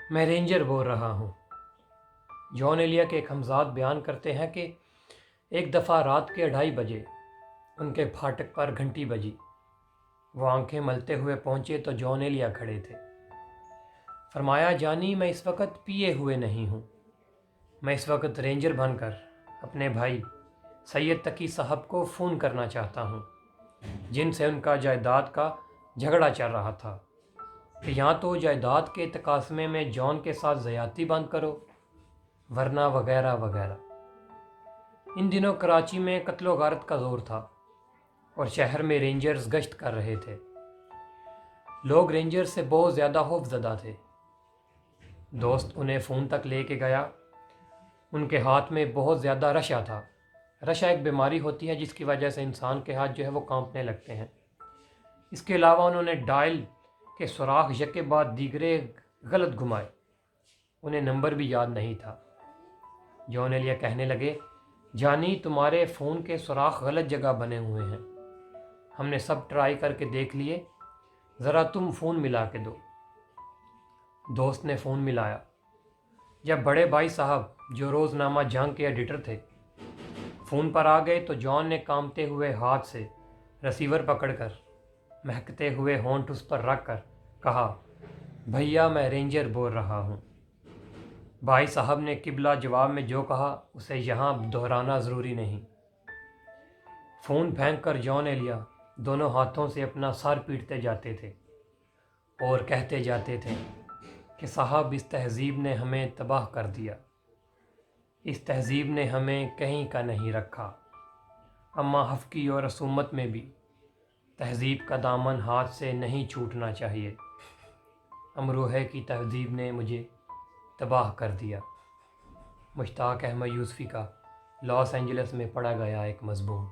میں رینجر بول رہا ہوں۔ جان ایلیا کے ایک ہمزاد بیان کرتے ہیں کہ ایک دفعہ رات کے 2:30 بجے ان کے پھاٹک پر گھنٹی بجی۔ وہ آنکھیں ملتے ہوئے پہنچے تو جان ایلیا کھڑے تھے۔ فرمایا، جانی میں اس وقت پیے ہوئے نہیں ہوں، میں اس وقت رینجر بن کر اپنے بھائی سید تقی صاحب کو فون کرنا چاہتا ہوں، جن سے ان کا جائیداد کا جھگڑا چل رہا تھا، کہ یا تو جائیداد کے تقاسمے میں جان کے ساتھ زیادتی بند کرو ورنہ وغیرہ وغیرہ۔ ان دنوں کراچی میں قتل و غارت کا زور تھا اور شہر میں رینجرز گشت کر رہے تھے۔ لوگ رینجر سے بہت زیادہ خوف زدہ تھے۔ دوست انہیں فون تک لے کے گیا۔ ان کے ہاتھ میں بہت زیادہ رشا تھا۔ رشا ایک بیماری ہوتی ہے جس کی وجہ سے انسان کے ہاتھ جو ہے وہ کانپنے لگتے ہیں۔ اس کے علاوہ انہوں نے ڈائل کے سوراخ یکے بعد دیگرے غلط گھمائے، انہیں نمبر بھی یاد نہیں تھا۔ جان ایلیا کہنے لگے، جانی تمہارے فون کے سوراخ غلط جگہ بنے ہوئے ہیں، ہم نے سب ٹرائی کر کے دیکھ لیے، ذرا تم فون ملا کے دو۔ دوست نے فون ملایا۔ جب بڑے بھائی صاحب جو روزنامہ جنگ کے ایڈیٹر تھے فون پر آ گئے تو جان نے کانپتے ہوئے ہاتھ سے ریسیور پکڑ کر مہکتے ہوئے ہونٹ اس پر رکھ کر کہا، بھیا میں رینجر بول رہا ہوں۔ بھائی صاحب نے قبلہ جواب میں جو کہا اسے یہاں دہرانا ضروری نہیں۔ فون پھینک کر جان ایلیا دونوں ہاتھوں سے اپنا سر پیٹتے جاتے تھے اور کہتے جاتے تھے کہ صاحب اس تہذیب نے ہمیں تباہ کر دیا، اس تہذیب نے ہمیں کہیں کا نہیں رکھا۔ اما حفقی اور رسومت میں بھی تہذیب کا دامن ہاتھ سے نہیں چھوٹنا چاہیے۔ امروہے کی تہذیب نے مجھے تباہ کر دیا۔ مشتاق احمد یوسفی کا لاس اینجلس میں پڑھا گیا ایک مضمون۔